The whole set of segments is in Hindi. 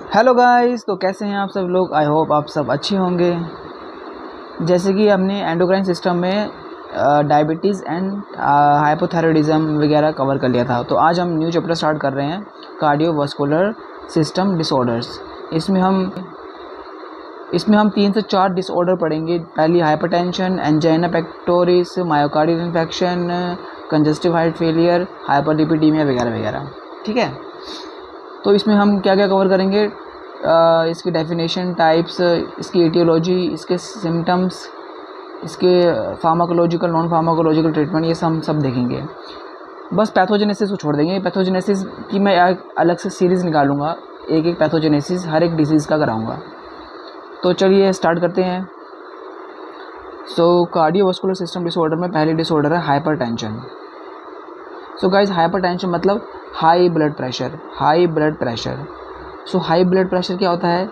हेलो गाइस, तो कैसे हैं आप सब लोग। आई होप आप सब अच्छे होंगे। जैसे कि हमने एंडोक्राइन सिस्टम में डायबिटीज़ एंड हाइपोथायराइडिज्म वगैरह कवर कर लिया था, तो आज हम न्यू चैप्टर स्टार्ट कर रहे हैं, कार्डियोवास्कुलर सिस्टम डिसऑर्डर्स। इसमें हम 3 से 4 डिसऑर्डर पढ़ेंगे। पहली hypertension, angina pectoris, myocardial infection, congestive heart failure, hyperlipidaemia वगैरह वगैरह। ठीक है, तो इसमें हम क्या क्या कवर करेंगे, इसकी डेफिनेशन, टाइप्स, इसकी एटियोलॉजी, इसके सिम्टम्स, इसके फार्माकोलॉजिकल नॉन फार्माकोलॉजिकल ट्रीटमेंट, ये सब देखेंगे। बस पैथोजेनेसिस को छोड़ देंगे। पैथोजेनेसिस की मैं अलग से सीरीज़ निकालूंगा, एक एक पैथोजेनेसिस हर एक डिजीज़ का कराऊंगा। तो चलिए स्टार्ट करते हैं। कार्डियोवास्कुलर सिस्टम डिसऑर्डर में पहली डिसऑर्डर है हाइपरटेंशन। गाइज, हाइपरटेंशन मतलब high blood pressure. High blood pressure क्या होता है?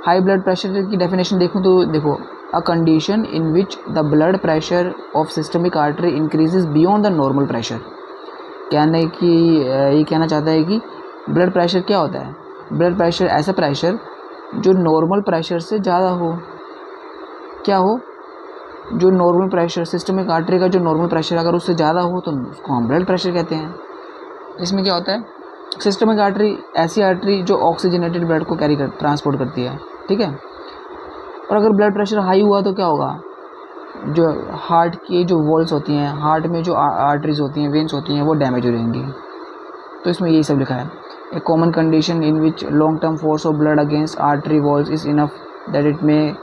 हाई ब्लड प्रेशर की डेफिनेशन देखूं तो देखो, a condition in which the blood pressure of systemic artery increases beyond the normal pressure. ये कहना चाहता है कि ब्लड प्रेशर क्या होता है? ब्लड प्रेशर ऐसा प्रेशर जो नॉर्मल प्रेशर से ज़्यादा हो। क्या हो? जो नॉर्मल प्रेशर, सिस्टमिक आर्टरी का जो नॉर्मल प्रेशर अगर उससे ज़्यादा हो तो उसको हम ब्लड प्रेशर कहते हैं। इसमें क्या होता है, सिस्टमिक आर्टरी ऐसी आर्टरी जो ऑक्सीजनेटेड ब्लड को ट्रांसपोर्ट करती है। ठीक है, और अगर ब्लड प्रेशर हाई हुआ तो क्या होगा? जो हार्ट की जो वॉल्स होती हैं, हार्ट में जो आर्टरीज होती हैं, वेन्स होती हैं, वो डैमेज हो जाएंगी। तो इसमें यही सब लिखा है, a common condition in which long term force of blood against artery walls is enough that it may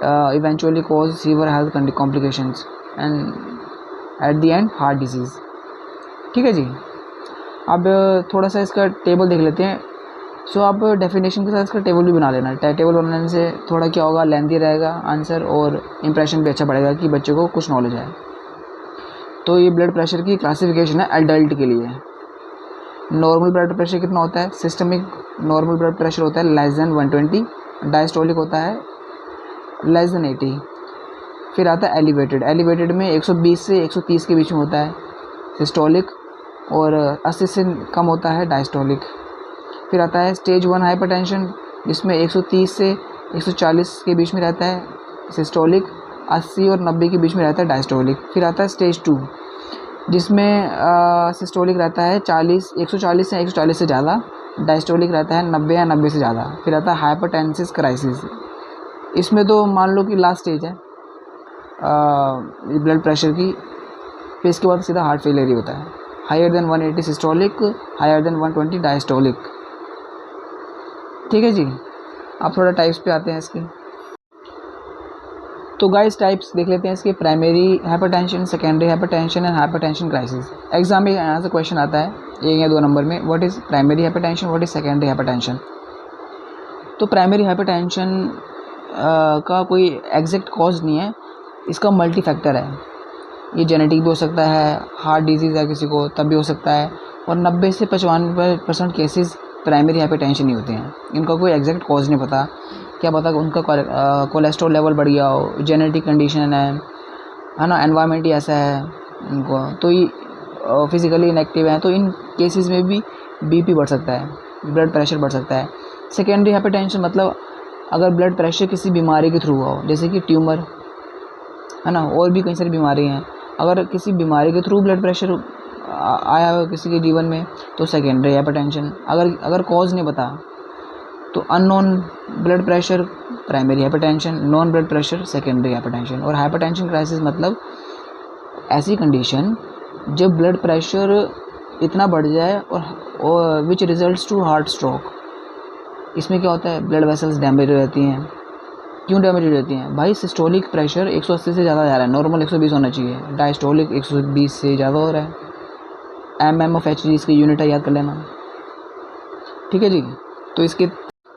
eventually cause severe health complications and at the end heart disease. ठीक है जी, अब थोड़ा सा इसका टेबल देख लेते हैं। आप डेफिनेशन के साथ इसका टेबल भी बना लेना। टेबल बनाने से थोड़ा क्या होगा, लेंथी रहेगा आंसर और इम्प्रेशन भी अच्छा पड़ेगा कि बच्चे को कुछ नॉलेज है। तो ये ब्लड प्रेशर की क्लासिफिकेशन है एडल्ट के लिए। नॉर्मल ब्लड प्रेशर कितना होता है? सिस्टमिक नॉर्मल ब्लड प्रेशर होता है लेस देन 120, डायस्टोलिक होता है लेस देन 80। फिर आता है एलिवेटेड में 120 से 130 के बीच में होता है सिस्टोलिक, और 80 से कम होता है डायस्टोलिक। फिर आता है स्टेज 1 हाइपरटेंशन, जिसमें 130 से 140 के बीच में रहता है सिस्टोलिक, 80 और 90 के बीच में रहता है डायस्टोलिक। फिर आता है स्टेज 2, जिसमें सिस्टोलिक रहता है 140 से 140 से ज़्यादा, डायस्टोलिक रहता है 90 या 90 से ज़्यादा। फिर आता है हाइपरटेंसिस क्राइसिस। इसमें तो मान लो कि लास्ट स्टेज है ब्लड प्रेशर की, फिर इसके बाद सीधा हार्ट फेलियर ही होता है। Higher than 180 systolic, higher than 120 diastolic. ठीक है जी, अब थोड़ा टाइप्स पे आते हैं इसके। तो गाइस टाइप्स देख लेते हैं इसके, primary hypertension, secondary hypertension and hypertension crisis. Exam में यहाँ से क्वेश्चन आता है 1 या 2 नंबर में, what is primary hypertension, what is secondary hypertension. तो प्राइमरी हाइपरटेंशन का कोई एग्जैक्ट कॉज नहीं है, इसका मल्टी फैक्टर है। ये जेनेटिक भी हो सकता है, हार्ट डिजीज़ है किसी को तब भी हो सकता है, और 90 से 95% केसेस प्राइमरी हाइपरटेंशन ही होते हैं। इनका कोई एग्जैक्ट कॉज नहीं पता, क्या पता उनका कोलेस्ट्रॉल लेवल बढ़ गया हो, जेनेटिक कंडीशन है ना, एनवायरनमेंट ही ऐसा है इनको, तो ये फिज़िकली इनएक्टिव हैं, तो इन केसेस में भी बीपी बढ़ सकता है, ब्लड प्रेशर बढ़ सकता है। सेकेंडरी हाइपरटेंशन मतलब अगर ब्लड प्रेशर किसी बीमारी के थ्रू हुआ हो, जैसे कि ट्यूमर है ना, और भी कई सारी बीमारी हैं, अगर किसी बीमारी के थ्रू ब्लड प्रेशर आया हो किसी के जीवन में तो सेकेंडरी हाइपरटेंशन। अगर कॉज नहीं बता तो unknown blood pressure primary hypertension, non blood pressure secondary hypertension. और हाइपरटेंशन क्राइसिस मतलब ऐसी कंडीशन जब ब्लड प्रेशर इतना बढ़ जाए और which results to heart stroke. इसमें क्या होता है, ब्लड वेसल्स डैमेज हो जाती हैं। क्यों डैमेज हो जाती हैं भाई? सिस्टोलिक प्रेशर 180 से ज़्यादा जा रहा है, नॉर्मल 120 होना चाहिए, डायस्टोलिक 120 से ज़्यादा हो रहा है। mmHg इसकी यूनिट है, याद कर लेना। ठीक है जी,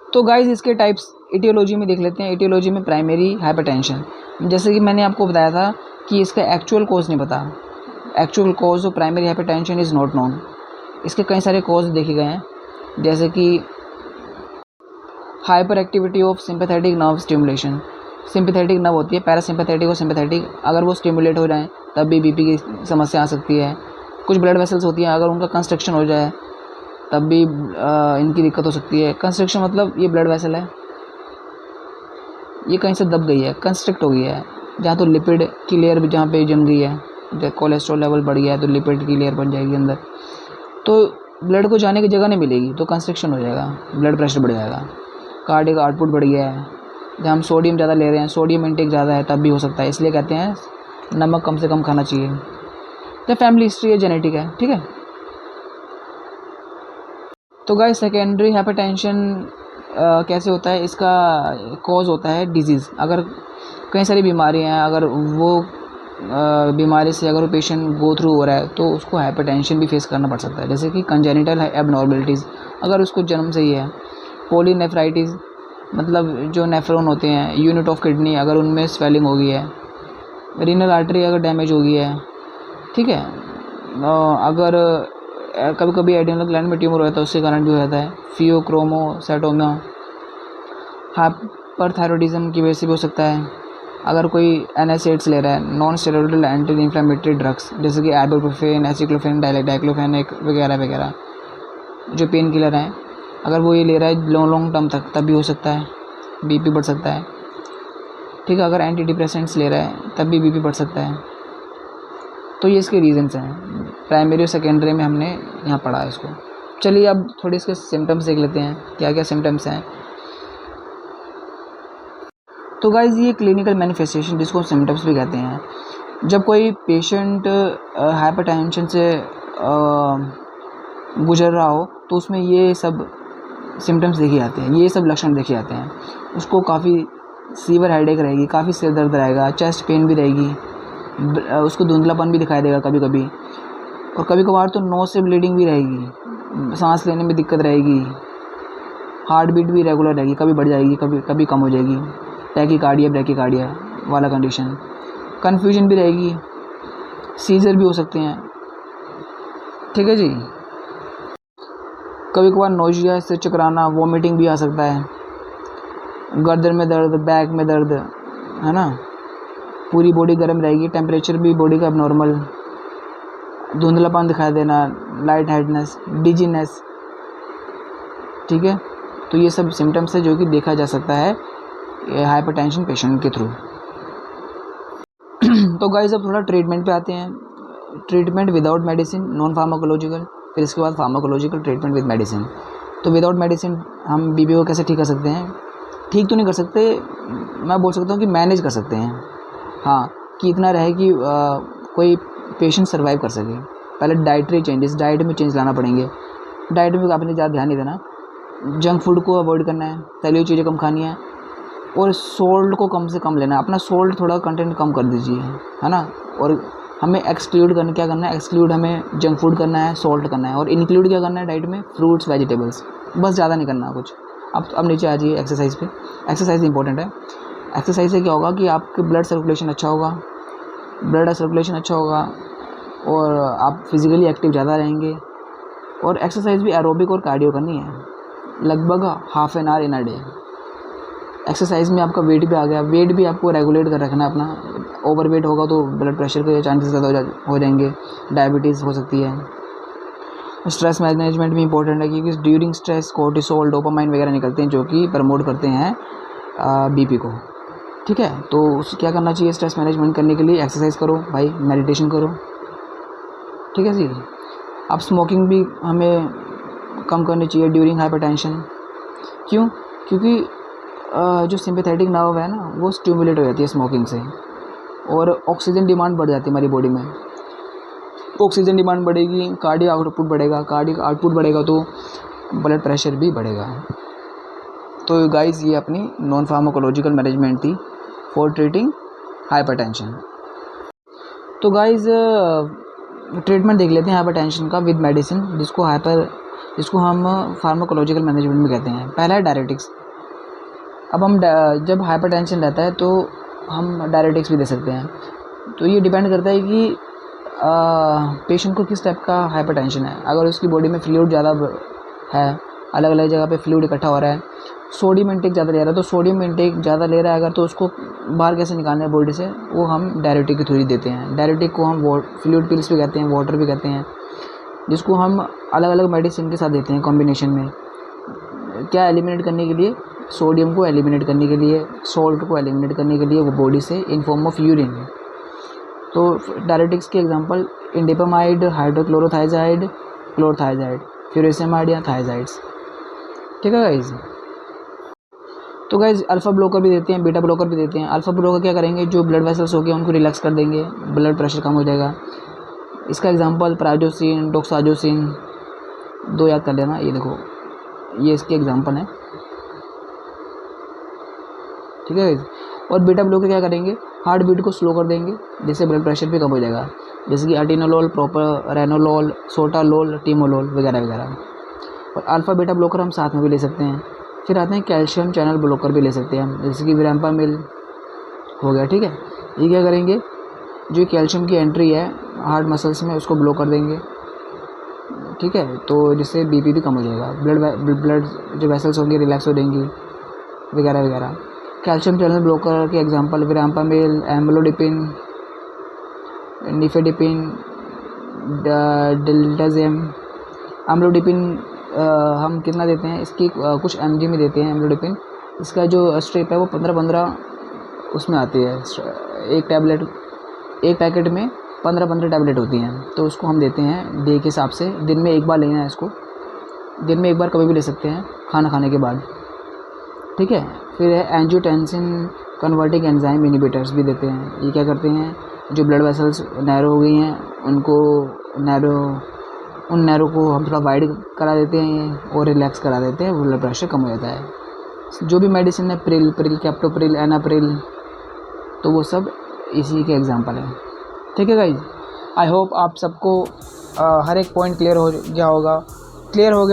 तो गाइज इसके टाइप्स एटियोलॉजी में देख लेते हैं। एटियोलॉजी में प्राइमरी हाइपरटेंशन, जैसे कि मैंने आपको बताया था कि इसका एक्चुअल कॉज नहीं पता। Actual cause of primary hypertension is not known. इसके कई सारे कॉज देखे गए हैं, जैसे कि hyper activity of sympathetic nerve stimulation. Sympathetic nerve होती है, पैरासिम्पैथेटिक और सिंपैथेटिक, अगर वो स्टिमुलेट हो जाएं तब भी बीपी की समस्या आ सकती है। कुछ ब्लड वेसल्स होती हैं, अगर उनका कंस्ट्रक्शन हो जाए तब भी इनकी दिक्कत हो सकती है। कंस्ट्रक्शन मतलब ये ब्लड वेसल है, ये कहीं से दब गई है, कंस्ट्रक्ट हो गई है, जहाँ तो लिपिड की लेयर भी जहाँ पे जम गई है, कोलेस्ट्रॉल लेवल बढ़ गया है तो लिपिड की लेयर बन जाएगी अंदर, तो ब्लड को जाने की जगह नहीं मिलेगी, तो कंस्ट्रक्शन हो जाएगा, ब्लड प्रेशर बढ़ जाएगा। कार्डियक आउटपुट बढ़ गया है, जब हम सोडियम ज़्यादा ले रहे हैं, सोडियम इंटेक ज़्यादा है, तब भी हो सकता है। इसलिए कहते हैं नमक कम से कम खाना चाहिए। तो फैमिली हिस्ट्री है, जेनेटिक है, ठीक है। तो गाइस सेकेंडरी हाइपरटेंशन कैसे होता है, इसका कॉज होता है डिजीज़। अगर कई सारी बीमारियां हैं, अगर वो बीमारी से अगर पेशेंट गो थ्रू हो रहा है तो उसको हाइपरटेंशन भी फेस करना पड़ सकता है। जैसे कि कंजेनिटल एबनॉर्मलिटीज़, अगर उसको जन्म से ही है। पॉलीनेफ्राइटिस मतलब जो नेफ्रॉन होते हैं, यूनिट ऑफ किडनी, अगर उनमें स्वेलिंग हो गई है। रीनल आर्टरी अगर डैमेज हो गई है, ठीक है। अगर कभी कभी एड्रेनल ग्लैंड में ट्यूमर होता है, उसके कारण भी हो जाता है। फियोक्रोमोसाइटोमा, हाइपरथायरॉयडिज्म की वजह से भी हो सकता है। अगर कोई NSAIDs ले रहा है, non steroidal anti inflammatory drugs, जैसे कि आइबुप्रोफेन, एसिक्लोफेन, डाइक्लोफेनेक वगैरह वगैरह, जो पेन किलर हैं, अगर वो ये ले रहा है लॉन्ग टर्म तक, तब भी हो सकता है, BP बढ़ सकता है, ठीक है। अगर एंटी डिप्रेसेंट्स ले रहा है तब भी BP बढ़ सकता है। तो ये इसके रीजंस हैं। प्राइमरी और सेकेंडरी में हमने यहाँ पढ़ा है इसको। चलिए अब थोड़े इसके सिम्टम्स देख लेते हैं, क्या क्या सिम्टम्स हैं। तो गाइज ये क्लिनिकल मैनिफेस्टेशन, जिसको सिम्टम्स भी कहते हैं, जब कोई पेशेंट हाइपरटेंशन से गुजर रहा हो तो उसमें ये सब सिम्टम्स देखे जाते हैं, ये सब लक्षण देखे जाते हैं। उसको काफ़ी सीवियर हेडेक रहेगी, काफ़ी सिर दर्द रहेगा, चेस्ट पेन भी रहेगी, उसको धुंधलापन भी दिखाई देगा कभी कभी, और कभी कभार तो नोज से ब्लीडिंग भी रहेगी, सांस लेने में दिक्कत रहेगी, हार्ट बीट भी रेगुलर रहेगी, कभी बढ़ जाएगी, कभी कभी कम हो जाएगी, टैकीकार्डिया ब्रैकीकार्डिया वाला कंडीशन, कन्फ्यूजन भी रहेगी, सीजर भी हो सकते हैं, ठीक है जी। कभी कभार नोजिया, सिर चकराना, वॉमिटिंग भी आ सकता है, गर्दन में दर्द, बैक में दर्द, है ना। पूरी बॉडी गर्म रहेगी, टेम्परेचर भी बॉडी का नॉर्मल, धुंधलापन दिखाई देना, लाइट हेडनेस, डिजीनेस, ठीक है। तो ये सब सिम्टम्स है जो कि देखा जा सकता है हाइपरटेंशन पेशेंट के थ्रू। तो गाइस अब थोड़ा ट्रीटमेंट पे आते हैं। Treatment without medicine, non pharmacological, फिर इसके बाद फार्माकोलॉजिकल ट्रीटमेंट विद मेडिसिन। तो विदाउट मेडिसिन हम BP को कैसे ठीक कर सकते हैं? ठीक तो नहीं कर सकते, मैं बोल सकता हूँ कि मैनेज कर सकते हैं, हाँ, कि इतना रहे कि कोई पेशेंट सर्वाइव कर सके। पहले डाइटरी चेंजेस, डाइट में चेंज लाना पड़ेंगे। डाइट में आपने ज़्यादा ध्यान नहीं देना, जंक फूड को अवॉइड करना है, तली हुई चीज़ें कम खानी है, और सोल्ट को कम से कम लेना है। अपना सोल्ट थोड़ा कंटेंट कम कर दीजिए, है ना। और हमें एक्सक्लूड करना, क्या करना है, एक्सक्लूड हमें जंक फूड करना है, सोल्ट करना है, और इंक्लूड क्या करना है डाइट में, फ्रूट्स वेजिटेबल्स, बस, ज़्यादा नहीं करना कुछ। अब नीचे आ जाइए एक्सरसाइज पे। एक्सरसाइज इंपॉर्टेंट है। एक्सरसाइज से क्या होगा कि आपके ब्लड सर्कुलेशन अच्छा होगा, ब्लड सर्कुलेशन अच्छा होगा, और आप फिज़िकली एक्टिव ज़्यादा रहेंगे। और एक्सरसाइज भी एरोबिक और कार्डियो करनी है, लगभग half an hour in a day. Exercise में आपका वेट भी आ गया, वेट भी आपको रेगुलेट कर रखना है अपना। ओवर वेट होगा तो ब्लड प्रेशर के चांसेस ज़्यादा हो जाएंगे, डायबिटीज़ हो सकती है। स्ट्रेस मैनेजमेंट भी इंपॉर्टेंट है, क्योंकि ड्यूरिंग स्ट्रेस कोर्टिसोल, डोपामाइन वगैरह निकलते हैं जो कि प्रमोट करते हैं BP को, ठीक है। तो क्या करना चाहिए स्ट्रेस मैनेजमेंट करने के लिए? एक्सरसाइज करो भाई, मेडिटेशन करो, ठीक है जी। अब स्मोकिंग भी हमें कम करनी चाहिए ड्यूरिंग हाइपरटेंशन। क्यों? क्योंकि जो सिंपैथेटिक नर्व है ना, वो स्टिमुलेट हो जाती है स्मोकिंग से, और ऑक्सीजन डिमांड बढ़ जाती है हमारी बॉडी में। ऑक्सीजन डिमांड बढ़ेगी, कार्डियक आउटपुट बढ़ेगा, कार्डियक आउटपुट बढ़ेगा तो ब्लड प्रेशर भी बढ़ेगा। तो गाइस ये अपनी नॉन फार्माकोलॉजिकल मैनेजमेंट थी फॉर ट्रीटिंग हाइपरटेंशन। तो गाइस ट्रीटमेंट देख लेते हैं हाइपरटेंशन का विद मेडिसिन, जिसको हम फार्माकोलॉजिकल मैनेजमेंट में कहते हैं। पहला है डायरेटिक्स। अब हम जब हाइपरटेंशन रहता है तो हम डायरेटिक्स भी दे सकते हैं। तो ये डिपेंड करता है कि पेशेंट को किस टाइप का हाइपरटेंशन है। अगर उसकी बॉडी में फ्लूइड ज़्यादा है, अलग अलग जगह पे फ्लूइड इकट्ठा हो रहा है, सोडियम इंटेक ज़्यादा ले रहा है, तो सोडियम इंटेक ज़्यादा ले रहा है अगर, तो उसको बाहर कैसे निकालना है बॉडी से, वो हम डायरेटिक के थ्रू ही देते हैं। डायरेटिक को हम फ्लूइड पिल्स भी कहते हैं, वाटर भी कहते हैं, जिसको हम अलग अलग मेडिसिन के साथ देते हैं कॉम्बिनेशन में। क्या एलिमिनेट करने के लिए? सोडियम को एलिमिनेट करने के लिए, सॉल्ट को एलिमिनेट करने के लिए वो बॉडी से इन फॉर्म ऑफ यूरिन। तो डायरेटिक्स के एग्जांपल इंडिपेमाइड, हाइड्रोक्लोरोथाइजाइड, क्लोरथाइजाइड, फ्यूरेसेमाइड या थाइजाइड्स। ठीक है गाइज। तो गाइज अल्फ़ा ब्लॉकर भी देते हैं, बीटा ब्लॉकर भी देते हैं। अल्फ़ा ब्लॉकर क्या करेंगे, जो ब्लड वेसल्स हो गए उनको रिलैक्स कर देंगे, ब्लड प्रेशर कम हो जाएगा। इसका एग्जांपल प्राइजोसिन, डोक्साजोसिन, 2 याद कर लेना। ये देखो, ये इसके एग्जांपल हैं। ठीक है। और बीटा ब्लॉकर क्या करेंगे, हार्ट बीट को स्लो कर देंगे, जिससे ब्लड प्रेशर भी कम हो जाएगा, जैसे कि अटीनोलोल, प्रोपरेनोलोल, सोटालोल, टीमोलोल वगैरह वगैरह। और अल्फ़ा बीटा ब्लॉकर हम साथ में भी ले सकते हैं। फिर आते हैं कैल्शियम चैनल ब्लॉकर भी ले सकते हैं हम, जैसे कि विराम्पामिल हो गया। ठीक है। ये क्या करेंगे, जो कैल्शियम की एंट्री है हार्ट मसल्स में उसको ब्लॉक कर देंगे। ठीक है। तो जिससे बीपी भी कम हो जाएगा, ब्लड जो वेसल्स होंगी रिलैक्स हो जाएंगी वगैरह वगैरह। कैल्शियम चैनल ब्लॉकर के एग्जांपल विराम्पामिल, एम्लोडिपिन, निफेडिपिन, डिल्टाजेम। एम्लोडिपिन हम कितना देते हैं, इसकी कुछ mg में देते हैं एम्लोडिपिन। इसका जो स्ट्रिप है वो 15-15 उसमें आती है। एक पैकेट में 15-15 टैबलेट होती हैं, तो उसको हम देते हैं डे के हिसाब से। दिन में एक बार लेना है इसको, दिन में एक बार कभी भी ले सकते हैं खाना खाने के बाद। ठीक है। फिर है एंजियोटेंसिन कन्वर्टिंग एंजाइम इनहिबिटर्स भी देते हैं। ये क्या करते हैं, जो ब्लड वेसल्स नैरो हो गई हैं उन नैरो को हम थोड़ा वाइड करा देते हैं और रिलैक्स करा देते हैं, ब्लड प्रेशर कम हो जाता है। जो भी मेडिसिन है प्रिल, कैप्टोप्रिल, एनाप्रिल, तो वो सब इसी के एग्जांपल हैं। ठीक है गाइज। आई होप आप सबको हर एक पॉइंट क्लियर हो गया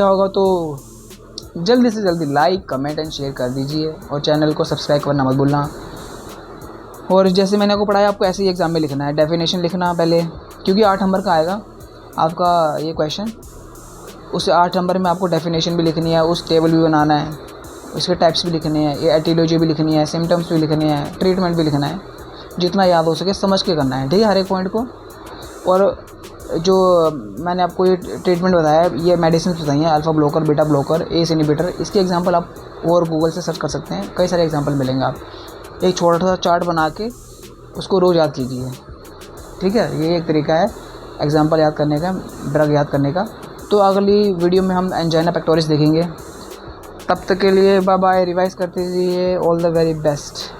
होगा। तो जल्दी से जल्दी लाइक, कमेंट एंड शेयर कर दीजिए और चैनल को सब्सक्राइब करना मत भूलना। और जैसे मैंने आपको पढ़ाया, आपको ऐसे ही एग्ज़ाम में लिखना है, डेफिनेशन लिखना पहले, क्योंकि 8 नंबर का आएगा आपका ये क्वेश्चन। उस 8 नंबर में आपको डेफिनेशन भी लिखनी है, उस टेबल भी बनाना है, उसके टाइप्स भी लिखने हैं, ये एटियोलॉजी भी लिखनी है, सिम्टम्स भी लिखने हैं, ट्रीटमेंट भी लिखना है। जितना याद हो सके समझ के करना है। ठीक है, हर एक पॉइंट को। और जो मैंने आपको ये ट्रीटमेंट बताया, ये मेडिसिन बताई हैं, alpha blocker, beta blocker, ACE inhibitor, इसके एग्जांपल आप और गूगल से सर्च कर सकते हैं, कई सारे एग्जांपल मिलेंगे। आप एक छोटा सा चार्ट बना के उसको रोज़ याद कीजिए। ठीक है, ये एक तरीका है एग्जांपल याद करने का, ड्रग याद करने का। तो अगली वीडियो में हम एंजाइना पेक्टोरिस देखेंगे। तब तक के लिए बाय बाय, रिवाइज करते रहिए। All the very best.